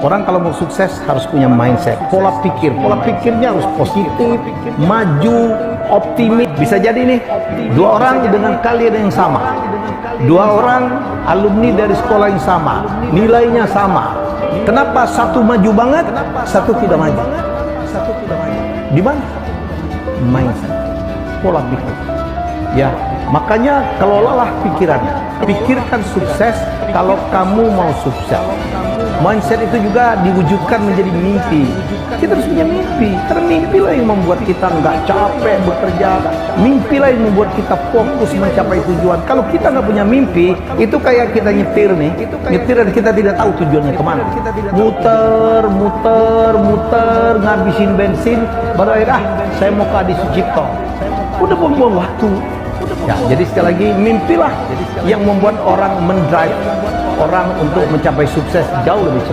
Orang kalau mau sukses harus punya mindset, pola pikir. Pola pikirnya harus positif, maju, optimis. Bisa jadi nih, dua orang dengan kalian yang sama, dua orang alumni dari sekolah yang sama, nilainya sama. Kenapa satu maju banget, satu tidak maju? Di mana? Mindset, pola pikir. Ya, makanya kelolalah pikirannya. Pikirkan sukses kalau kamu mau sukses. Mindset itu juga diwujudkan menjadi mimpi. Kita harus punya mimpi. Karena mimpi lah yang membuat kita nggak capek bekerja. Mimpi lah yang membuat kita fokus mencapai tujuan. Kalau kita nggak punya mimpi, itu kayak kita nyetir nih. Nyetir dan kita tidak tahu tujuannya kemana. Muter, ngabisin bensin. Baru akhirnya, saya mau ke Adi Sucipto. Udah buang-buang waktu. Ya, jadi sekali lagi mimpilah yang membuat orang mendrive orang untuk mencapai sukses jauh lebih cepat.